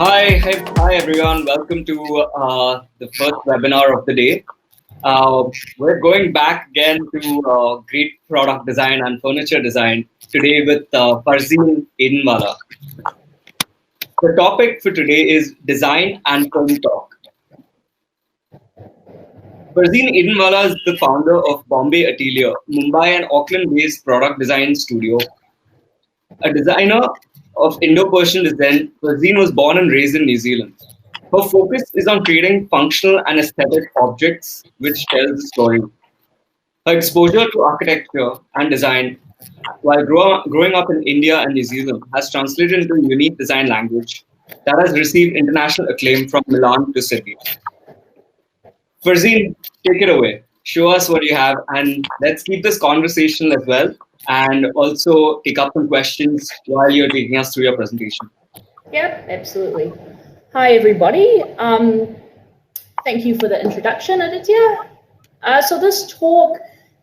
Hi everyone. Welcome to the first webinar of the day. We're going back again to great product design and furniture design today with Farzin Adenwalla. The topic for today is design and film talk. Farzin Adenwalla is the founder of Bombay Atelier, Mumbai and Auckland-based product design studio. A designer of Indo-Persian descent, Farzin was born and raised in New Zealand. Her focus is on creating functional and aesthetic objects which tell the story. Her exposure to architecture and design while growing up in India and New Zealand has translated into a unique design language that has received international acclaim from Milan to Sydney. Farzin, take it away. Show us what you have, and let's keep this conversational as well, and also take up some questions while you're taking us through your presentation. Yeah, absolutely. Hi, everybody. Thank you for the introduction, Aditya. So this talk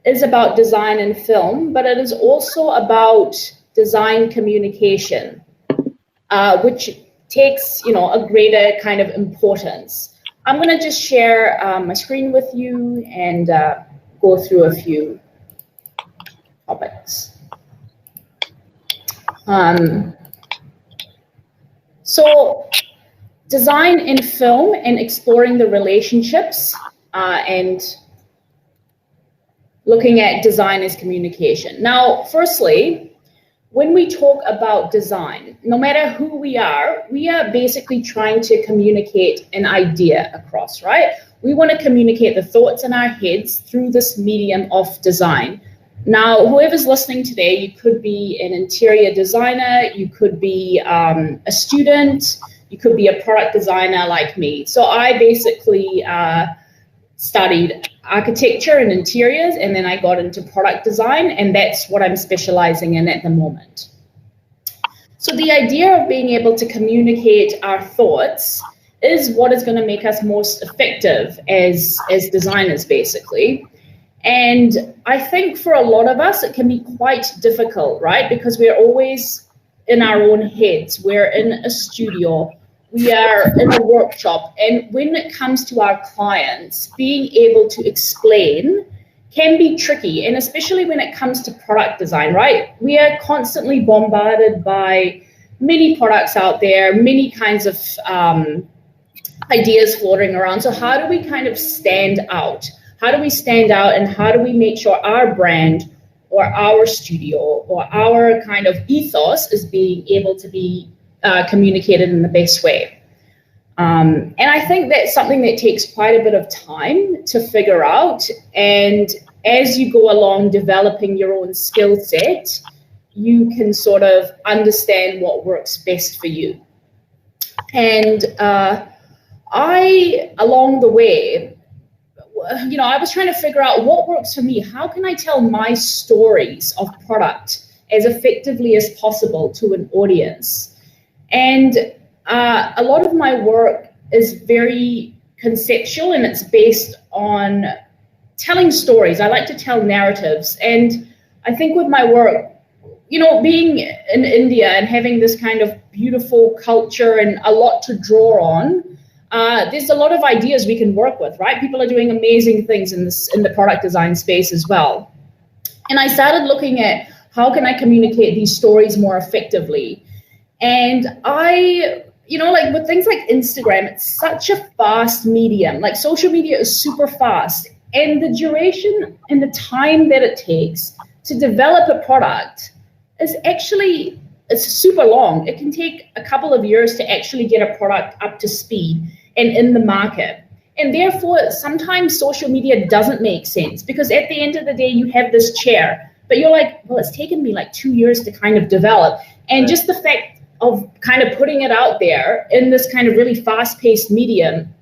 is about design and film, but it is also about design communication, which takes, a greater kind of importance. I'm going to just share my screen with you and go through a few topics. So design in film and exploring the relationships and looking at design as communication. Now, firstly, when we talk about design, no matter who we are basically trying to communicate an idea across, right? We want to communicate the thoughts in our heads through this medium of design. Now, whoever's listening today, you could be an interior designer, you could be a student, you could be a product designer like me. So I basically studied architecture and interiors, and then I got into product design, and that's what I'm specializing in at the moment. So the idea of being able to communicate our thoughts is what is going to make us most effective as designers, basically. And I think for a lot of us, it can be quite difficult, right? Because we're always in our own heads. We're in a studio. We are in a workshop. And when it comes to our clients, being able to explain can be tricky. And especially when it comes to product design, right? We are constantly bombarded by many products out there, many kinds of ideas floating around. So how do we kind of stand out? How do we stand out, and how do we make sure our brand or our studio or our kind of ethos is being able to be communicated in the best way? And I think that's something that takes quite a bit of time to figure out. And as you go along developing your own skill set, you can sort of understand what works best for you. And along the way, I was trying to figure out what works for me. How can I tell my stories of product as effectively as possible to an audience? And a lot of my work is very conceptual, and it's based on telling stories. I like to tell narratives. And I think with my work, being in India and having this kind of beautiful culture and a lot to draw on, there's a lot of ideas we can work with, right? People are doing amazing things in the product design space as well. And I started looking at how can I communicate these stories more effectively. And like with things like Instagram, it's such a fast medium. Like social media is super fast, and the duration and the time that it takes to develop a product is actually, it's super long. It can take a couple of years to actually get a product up to speed and in the market. And therefore, sometimes social media doesn't make sense, because at the end of the day, you have this chair, but you're like, well, it's taken me like 2 years to kind of develop. And just the fact of kind of putting it out there in this kind of really fast-paced medium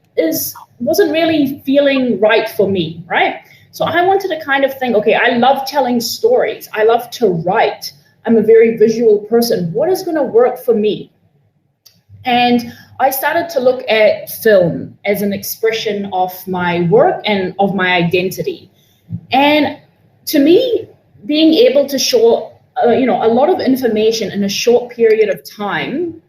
wasn't really feeling right for me, right? So I wanted to kind of think, okay, I love telling stories. I love to write. I'm a very visual person. What is going to work for me? And I started to look at film as an expression of my work and of my identity. And to me, being able to show a lot of information in a short period of time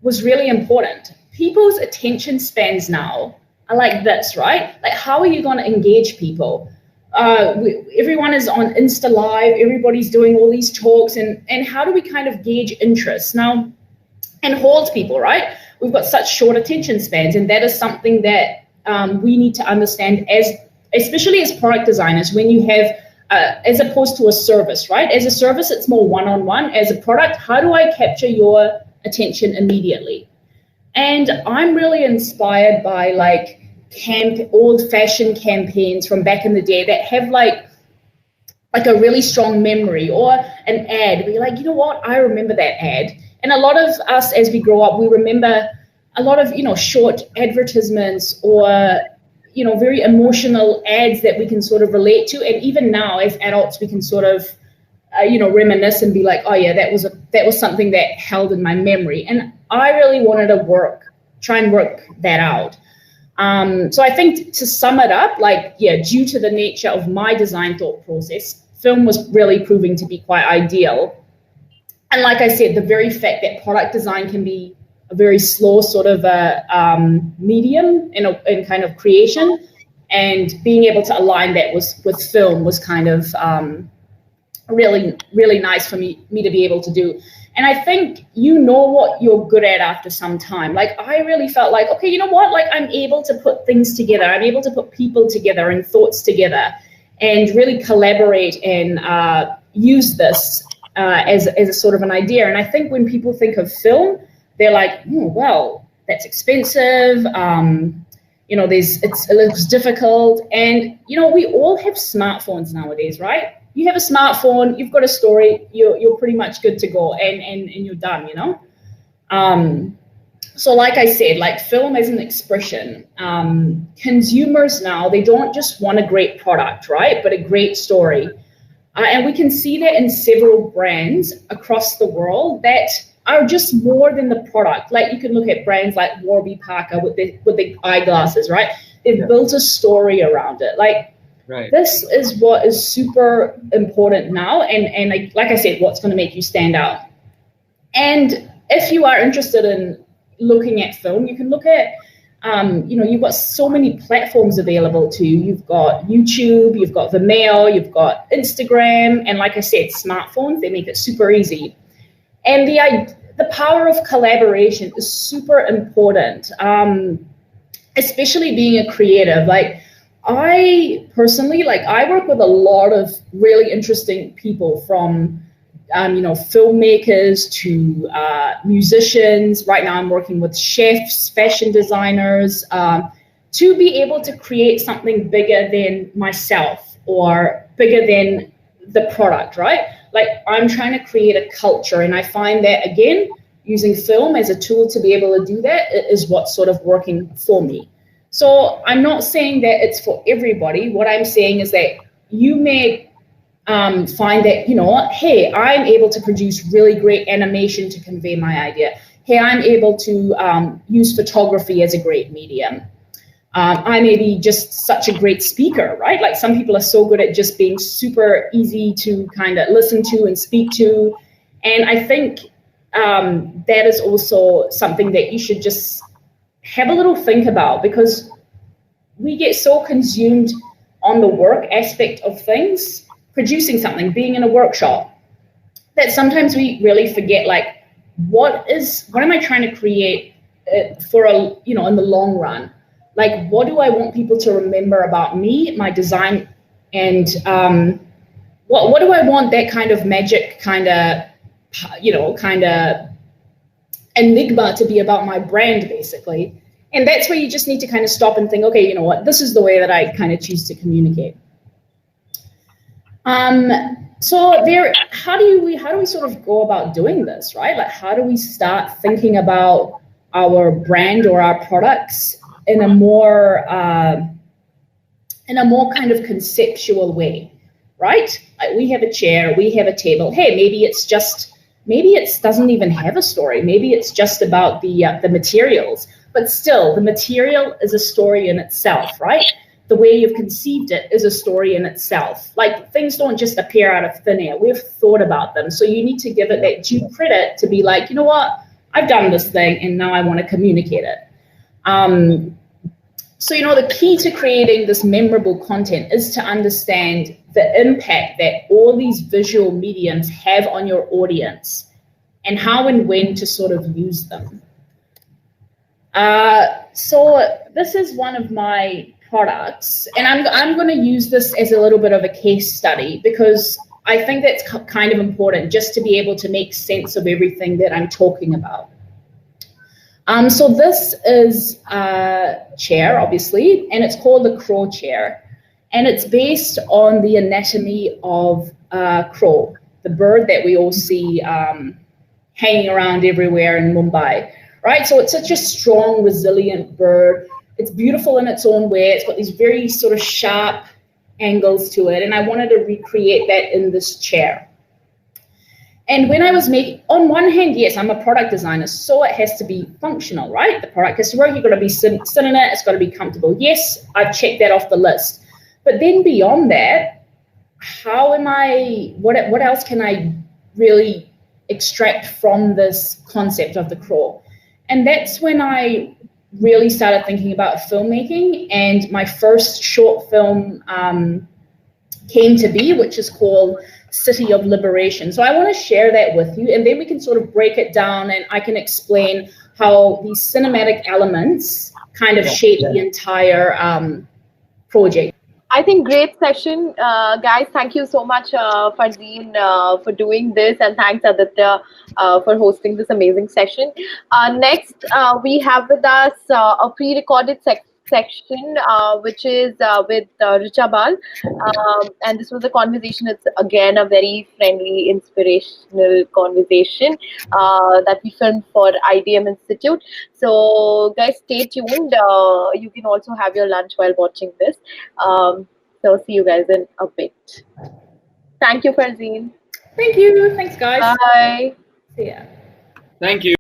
was really important. people's attention spans now are like this, right? Like, how are you going to engage people? Everyone is on Insta Live, everybody's doing all these talks, and how do we kind of gauge interest now and hold people, right? We've got such short attention spans, and that is something that we need to understand, especially as product designers, when you have, as opposed to a service, right? As a service, it's more one-on-one. As a product, how do I capture your attention immediately? And I'm really inspired by like old-fashioned campaigns from back in the day that have like a really strong memory, or an ad where you're like, you know what, I remember that ad. And a lot of us, as we grow up, we remember a lot of, short advertisements or, very emotional ads that we can sort of relate to. And even now as adults, we can sort of, reminisce and be like, oh yeah, that was something that held in my memory. And I really wanted to try and work that out. So I think, to sum it up, due to the nature of my design thought process, film was really proving to be quite ideal. And like I said, the very fact that product design can be a very slow sort of medium in kind of creation, and being able to align that with film was kind of really, really nice for me to be able to do. And I think what you're good at after some time. Like, I really felt like, okay, you know what? Like, I'm able to put things together. I'm able to put people together and thoughts together and really collaborate and use this as a sort of an idea. And I think when people think of film, they're like, well, that's expensive. It looks difficult. And, we all have smartphones nowadays, right? You have a smartphone, you've got a story, you're pretty much good to go, and you're done, So like I said, like, film as an expression, consumers now, they don't just want a great product, right, but a great story. And we can see that in several brands across the world that are just more than the product. Like, you can look at brands like Warby Parker with the eyeglasses, right? They've built a story around it. Like, right. This is what is super important now, and like I said, what's going to make you stand out. And if you are interested in looking at film, you can look at, you've got so many platforms available to you. You've got YouTube, you've got Vimeo, you've got Instagram, and like I said, smartphones, they make it super easy. And the power of collaboration is super important, especially being a creative. Like, I personally, I work with a lot of really interesting people, from, filmmakers to musicians. Right now I'm working with chefs, fashion designers, to be able to create something bigger than myself or bigger than the product, right? Like, I'm trying to create a culture, and I find that, again, using film as a tool to be able to do that is what's sort of working for me. So I'm not saying that it's for everybody. What I'm saying is that you may find that, hey, I'm able to produce really great animation to convey my idea. Hey, I'm able to use photography as a great medium. I may be just such a great speaker, right? Like, some people are so good at just being super easy to kind of listen to and speak to. And I think that is also something that you should just have a little think about, because we get so consumed on the work aspect of things, producing something, being in a workshop, that sometimes we really forget, like, what am I trying to create for in the long run? Like, what do I want people to remember about me, my design, and what do I want that kind of magic kind of enigma to be about my brand, basically. And that's where you just need to kind of stop and think, okay, you know what, this is the way that I kind of choose to communicate. So how do we sort of go about doing this, right? Like, how do we start thinking about our brand or our products in a more kind of conceptual way, right? Like, we have a chair, we have a table. Hey, maybe it doesn't even have a story. Maybe it's just about the materials. But still, the material is a story in itself, right? The way you've conceived it is a story in itself. Like, things don't just appear out of thin air. We've thought about them. So you need to give it that due credit to be like, you know what? I've done this thing, and now I want to communicate it. So, the key to creating this memorable content is to understand the impact that all these visual mediums have on your audience and how and when to sort of use them. So this is one of my products, and I'm going to use this as a little bit of a case study because I think that's kind of important just to be able to make sense of everything that I'm talking about. So this is a chair, obviously, and it's called the crow chair. And it's based on the anatomy of a crow, the bird that we all see hanging around everywhere in Mumbai, right? So it's such a strong, resilient bird. It's beautiful in its own way. It's got these very sort of sharp angles to it. And I wanted to recreate that in this chair. And when I was making, on one hand, yes, I'm a product designer, so it has to be functional, right? The product has to work, you've got to be sitting in it, it's got to be comfortable. Yes, I've checked that off the list. But then beyond that, what else can I really extract from this concept of the crow? And that's when I really started thinking about filmmaking, and my first short film came to be, which is called City of Liberation. So I want to share that with you, and then we can sort of break it down and I can explain how these cinematic elements kind of shape the entire project. I think great session, guys. Thank you so much, Farzin, for doing this, and thanks, Aditya, for hosting this amazing session. Next, we have with us a pre-recorded section, which is with Richa Bal, and this was a conversation. It's again a very friendly, inspirational conversation that we filmed for IDM Institute. So, guys, stay tuned. You can also have your lunch while watching this. So, see you guys in a bit. Thank you, Farzin. Thank you. Thanks, guys. Bye. See ya. Thank you.